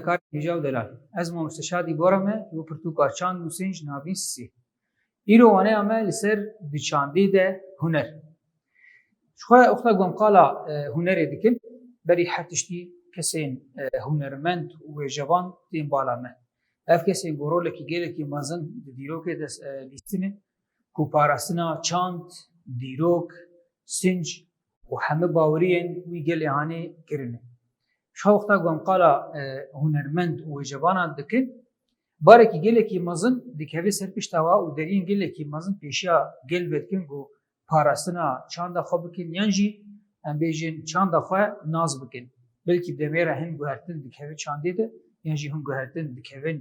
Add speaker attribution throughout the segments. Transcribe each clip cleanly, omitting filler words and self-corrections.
Speaker 1: kar hijav delal. Ez ma müsteşadi borame û pirtûka çand û sênj navîn sî. Îro waneya me li ser di çandê de huner. Ji xwe oxta gom qala hunerê dikin, berî her tiştî kesên hunermend û wêjevan tên bala me. Ev kesên gorolekî gelekî mezin di dîrokê de lîstîne ku parastina çand, dîrok, sînc û hemû baweriyên wî gelê hanê kirine. Ji wexta gom qala hunermend û wêjevanan dikin, barekî gelekî mezin dikeve ser pişta wan û deriyên gelekî mezin pêşiya gel vedikin ku parastina çanda xwe bikin yan jî em bêjin çanda xwe naz bikin. Belkî demêre hin guhertin dikeve çandê de yan jî hin guhertin dikevin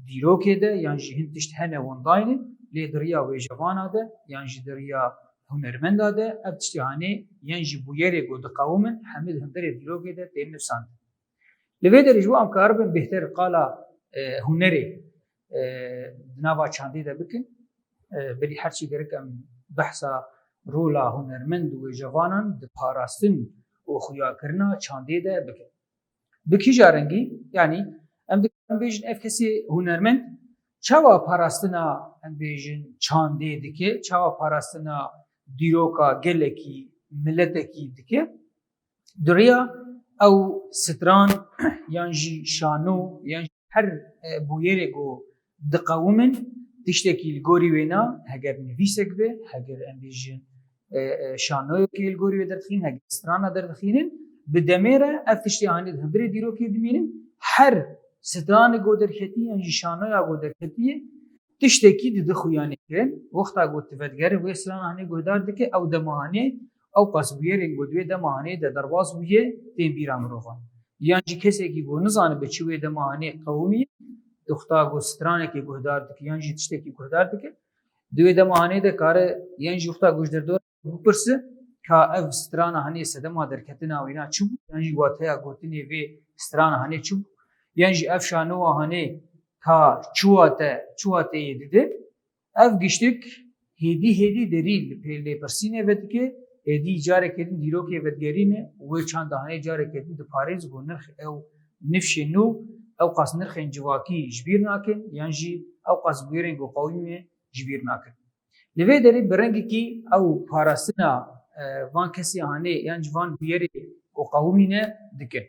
Speaker 1: dîrokê de yan jî hin tişt hene wendayîne lê diriya wêjevana de yan jî diriya hunermenda de ev tiştî hanê yan jî bûyerê ku diqewimin hemû di hundirê dîrokê de tên nivîsandin. Li vê derê ji bo em karibin bêhter qala hunerê di nava çandê de bikin. Berî her çî gerek em behsa rola hunermend û wêjevanan di parastin û xuyakirina çandê de bikin. Bi kîja rengî yanî em dikarin bêjin ev kesê hunermend çawa parastina em bêjin çandê dike, çawa parastina dîroka gelekî miletekî dike. Diriya ew stran yan jî şano yan jî her bûyerê ku diqewimin tiştekî li gorî wê na heger nivîsek be, heger em bêjin şanoyekê li gorî wê derdixînin, heger strana derdixînin, bi demê re ev tiştê hanê di hundirê dîrokê dimînin, her stranê ku derketî yan jî şanoya ku derketîye tiştekî di dixuyanê kirin. Wexta ku tivedgerê wê stran hanê guhdar dike ew demahanê ew qas bûyerên ku divê demahanê de derbas bûye tên bîra mirovan. Yan jî kesekî ku nizane bi çi wê demahanê qewimiye dixta ku stranekê guhdar dike yan jî tiştekî guhdar dike. Di wê demahanê de kare yan jî wexta ku ji derdora bipirse ka ev strana hanê sedema derketina wê na çi bû yan jî wateya gotinê vê strana hanê çi bû yan jî ev şanowa hanê ka çi wateyê dide ev giştik hêdî derî li lêpirsînê vedike hêdî carekê din dîrokê vedgerîne wê çanda hanê carekê din diparêz ku nirx ew nifşê nû ew qas nirxên civakî ji bîr nakin yan jî ew qas bûyerên ku qewîmê ji bîr nakin. Li vê derê bi rengekî ew parastina van kesê hanê yan ji van bûyerê ku qewimî ne dikin.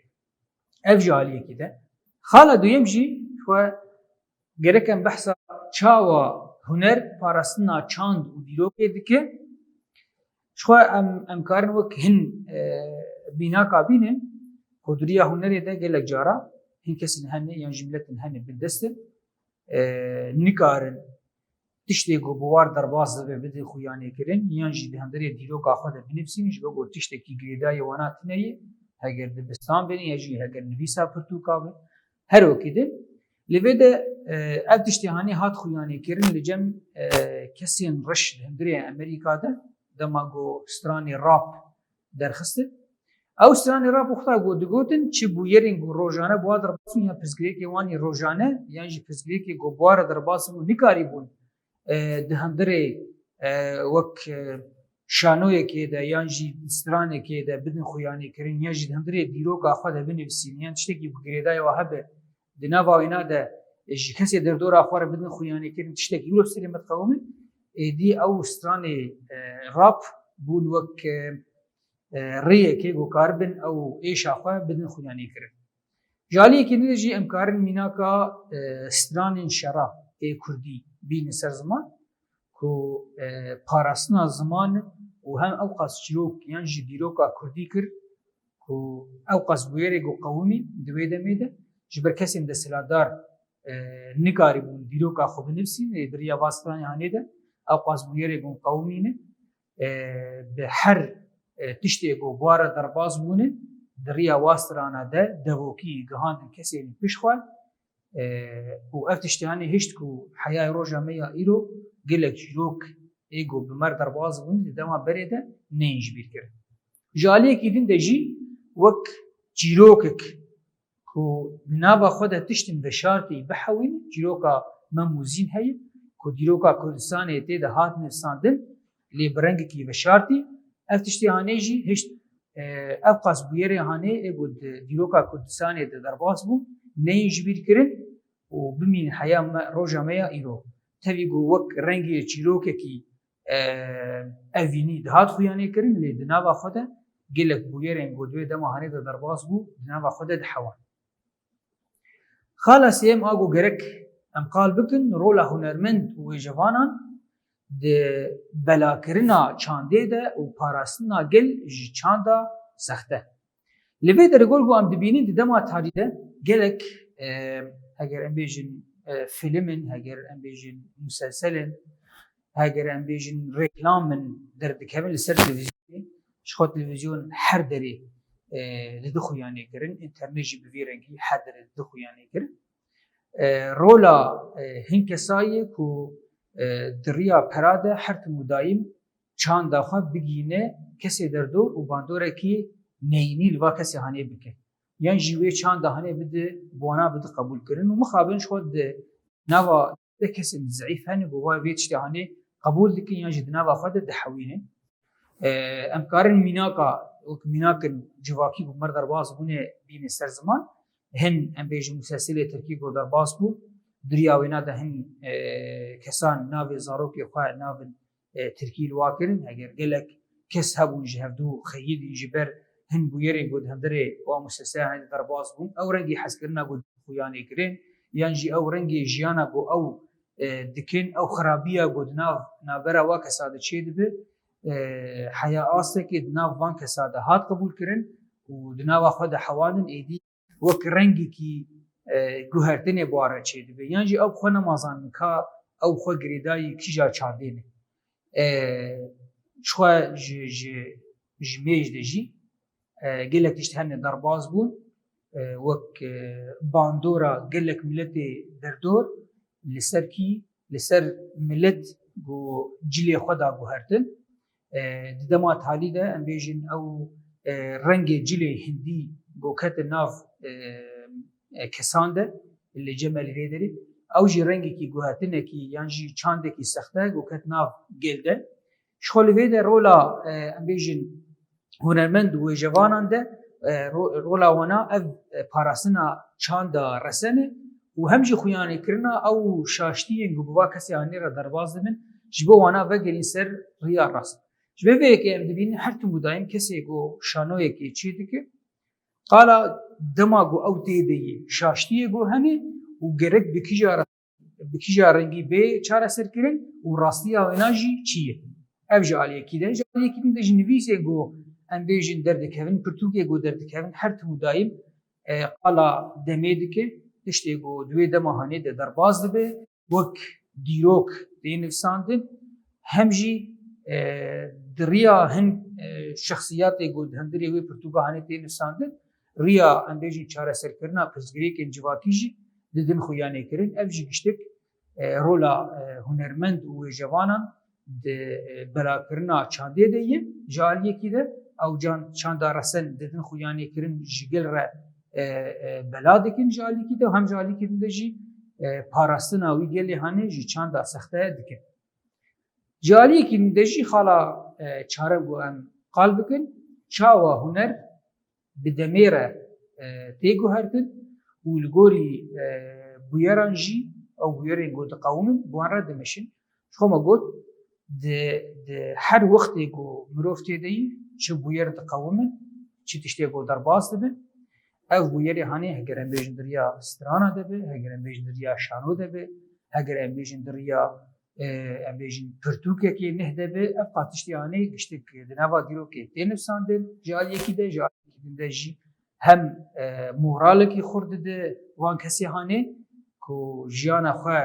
Speaker 1: Ev jî aliyekî de. Xala duyem jî xwe gerek em behsa çawa huner parastina çand û dîrokê dike. Ji xwe em karin wek hin bînaka bînin ku diriya hunerê de gelek cara hin kesên hene yan jî miletin hene bi destin nikarin tiştê ku bi war derbas dibe bidin xuyanê kirin yan jî di hundirê dîroka xwe de binivîsînin ji bo ku tiştekî girêdayê wana tune ye heger dibistan bên ya jî heger nivîsa pirtûka be her wekî din. Li vê de ev tiştê hanê hat xuyanê kirin li cem kesên reş di hundirê Amerîka de dema ku stranê rap derxistin. Ew stranê rap wexta ku digotin çi bûyerên ku rojane bi wa derbas bûn ya pirsgirêkê wan ê rojane yan jî pirsgirêkê ku bi wa re derbas bûn nikarî bûn di hundirê wek şanoyekê de yan jî stranekê de bidin xuyanê kirin yan jî di hundirê dîroka xwe de binivîsînin yan tiştekî ku girêdayê wa hebe di nava wê na de ji kesê derdora xwe re bidin xuyanê kirin tiştekî wilo serê me diqewimin êdî ew stranê rap bûn wek rêyekê ku karibin ew êşa xwe bidin xuyanê kirin. Ji aliyekê din de jî em karin mînaka stranên şera ê Kurdî bînin ser ziman ku parastina zimanin û hem ew qas çîrok yan jî dîroka Kurdî kir ku ew qas bûyerê ku qewimî di wê demê de ji ber kesên desthilatdar nikarî bûn dîroka xwe binivîsîn ê diriya va stranê hanê de ew qas bûyerê ku qewimî ne bi her tiştê ku bi wa re derbas bûne diriya wa strana de devokî gihandin kesên pişt xwe û ev tiştê hanê hişt ku heyayê roja me ya îro gelek çîrok ê ku bi mer derbas bûn di dema berê de neyên ji bîr kirin. Ji aliyekî din de jî wek çîrokek ku di nava xwe de tiştên veşartî bihewîn çîroka me mûzîn heye ku dîroka Kurdistanê tê de hat nivîsandin lê bi rengekî veşartî ev tiştê hanê jî hişt ev qas bûyerê hanê ê got dîroka Kurdistanê de derbas bû neyên ji bîr kirin û bimînin heya me roja me ya îro tevî got wek rengê çîrokekî evînî dihat xuyanê kirin lê di nava xwe de gelek bûyerên got wê dema hanê de derbas bû di nava xwe de dihewan. Xala sêyem a got gerek em qal bikin rola hunermend û wêjevanan di belakirina çandê de û parastina gel ji çanda sexte. Li vê dergor got em dibînin di dema tarî de gelek heger em bêjin filmin, heger em bêjin muselselin, heger em bêjin reklamın derdikevin li ser televîzyonê ji xwe televîzyon her derê li dixuyanê kirin, internet jî bi vê rengî her derê li dixuyanê kirin. Rola hin kesayê ku di riya pera de her tim û daîm çanda xwe bigîne kesê derdor û bandorekî neyînî li va kesê hanê bike. Yan jî wê çanda hanê bide bi wana bide qebûl kirin û mixabin ji xwe di nava de kesên zîf hene bi wa vê tiştê hanê qebûl dikin yan jî di nava xwe de dihewînin. Em karin mînaka wek mînakên civakî û mir derbas bûnê bînin ser ziman hin em bêjin muselselê Tirkî got derbas bû diriya wê ne de hin kesan navê zarokê xwe navên Tirkî li wa kirin heger gelek kes hebûn ji hevdû xeyîdîn ji ber hin bûyerên got hundirê wa muselsela hanê de derbas bûn ew rengî hezkirina got xuyanê kirin yan jî ew rengê jiyana got ew dikin ew xirabiya got navbera wa kesa de çê dibe heya astekê di nav van kesa de hat qebûl kirin û di nava xwe de hewanin êdî wek rengekî guhertinê buware çê dibe yan jî ew xwe nemazanin ka ew xwe girêdayî kîja çandê ne. Xwe ji mêj de jî gelek tişt hene derbas bûn wek bandora gelek milletê derdor li ser kî li ser millet got cilê xwe da guhertin di dema talî de em bêjin ew rengê cilê hindî got ketin nav kesan de li ceme li vê derê ew jî rengekî guhertinekî yan jî çandekî sexte got ket nav gel de ji xwe li vê de rola em bêjin hunermend û wêjevanan de rola wana ev parastina çanda resene û hem jî xuyanêkirina ew şaştiyên got bi va kesê hanê re derbas dibin ji bo wana vegerîn ser riya rast. Ji vê vêyekê em dibînin her tim û daîm kesê got şanoyekê çê dike qala dema got ew tê de yê şaştiyê got hene û gerek bi kîja rengî bê çareserkirin û rastiya wê ne jî çi ye. Ev ji aliyekî de ji aliyekî din de jî nivîsê got em bêjin derdikevin pirtûkê got derdikevin her tim û daîm qala demê dike tiştê got di wê dema hanê de derbas dibe wek dîrok tê nivîsandin hem jî di riya hin şexsiyatê got hundirê wê pirtûka hanê tê nivîsandin riya em bêjin çareserkirina pirsgirêkên civakî jî di din xuyanê kirin ev jî giştek rola hunermend û wêjevanan di belakirina çandê de ye ji aliyekî de ew çanda resen di din xuyanê kirin ji gel re bela dikin ji aliyekî de hem ji aliyekî din de jî parastina wî gelê hanê ji çanda sexte dikin. Ji aliyekî din de jî xala çare got em qal bikin çawa huner bi demê re tê guhertin û li gorî bûyeran jî ew bûyerên got diqewmin bi wan re dimeşin. Ji xwe me got di her wextê got mirov tê de yî çi bûyer diqewimin çi tiştê got derbas dibin ev bûyerê hanê heger em bêjin di riya strana de be heger em bêjin di riya şano de be heger em bêjin di riya em bêjin pirtûkekê neh de be ev qat tiştê hanê giştek di nava dîrokê tê nivîsandin ji aliyekî de ji aliyekî din de jî hem moralekî xurt dide wan kesê hanê ku jiyana xwe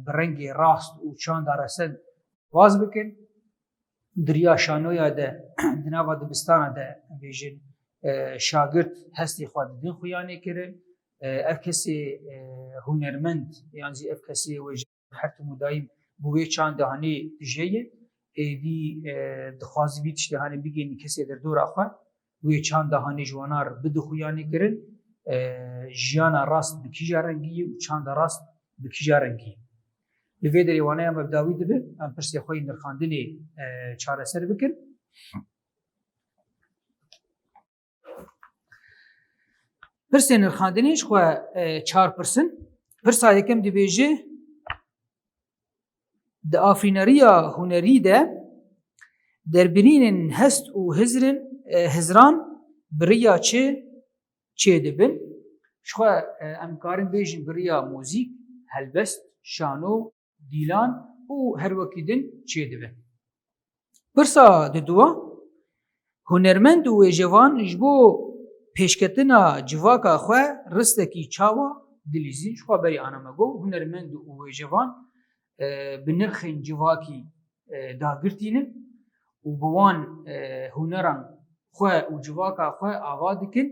Speaker 1: bi rengê rast û çanda resen baz bikin di riya şanoya de di nava dibistana de em bêjin şagirt hestê xwe di din xuyanê kirin ev kesê hunermend yan jî ev kesê her tim û daîm bi wê çanda hanê dijeye êdî dixwazî vî tiştê hanê bigênî kesê derdora xwe wê çanda hanê ji wanar bide xuyanê kirin jiyana rast bi kîja rengî ye û çanda rast bi kîja rengî ye. Li vê derê waneya me bi dawî dibe em pirsê xwe yê nirxandinê çareser bikin. Pirsên nirxandinê ji xwe çar pirsin. Pirsa yekem dibêje di afîneriya hunerî de derbirînên hest û hizran biriya çê dibin. Ji xwe em karin bêjin biriya mûzîk, helbest, şano, dîlan û her wekî din çê dibin. Pirsa di duwa hunermend û wêjevan ji bo pêşketina civaka xwe ristekî çawa dilîzîn. Ji xwe berî ana me got hunermend û wêjevan bi nirxên civakî dagirtînin û bi wan huneran xwe û civaka xwe ava dikin,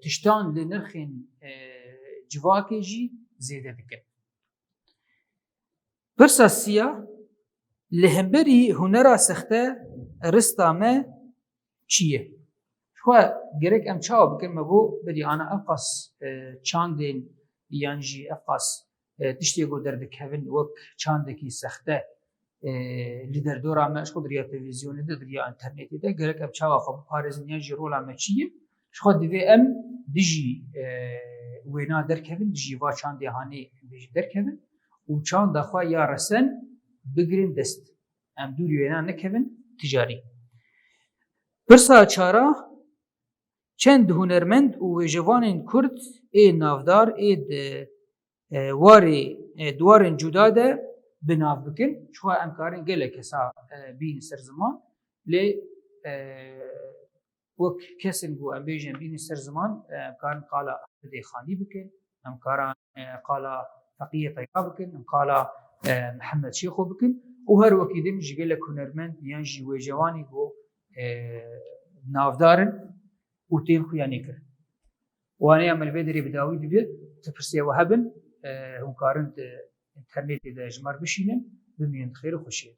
Speaker 1: tiştan li nirxên civakê jî zêde dikin. Pirsa sîya li hemberî hunera sexte rista me çi ye? Ji xwe gerek em çawa bikin me got berî ana ev qas çandên yan jî ev qas tiştê got derdikevin wek çandekî sexte li derdora me ji xwe diriya televîzyonê de diriya internetê de gerek em çawa xwe biparêzin yan jî rola me çi ye? Ji xwe divê em dijî wêna derkevin, dijî va çandê hanê bêjin derkevin û çanda xwe ya resen bigirin dest. Em dûrî wêna nekevin ticarî. Pirsa çara çend hunermend û wêjevanên Kurd ê navdar ê di dwarên cuda de binav bikin. Ji xwe em karin gelek kesa bînin ser ziman lê wek kesên ku em bêjin bînin ser ziman em karin qala Ahmedê Xanî bikin, em karin qala Feqîyê Teyba bikin, em qala Mihemed Şêxo bikin û her wekî din ji gelek hunermend yan jî wêjevanî got navdarin û tên xuyanî kirin. Waneya me li vê derê bi dawî dibe ti pirsê we hebin hûn karin di internetê de ji me re bişînin bimînin xêr û xweşiyê.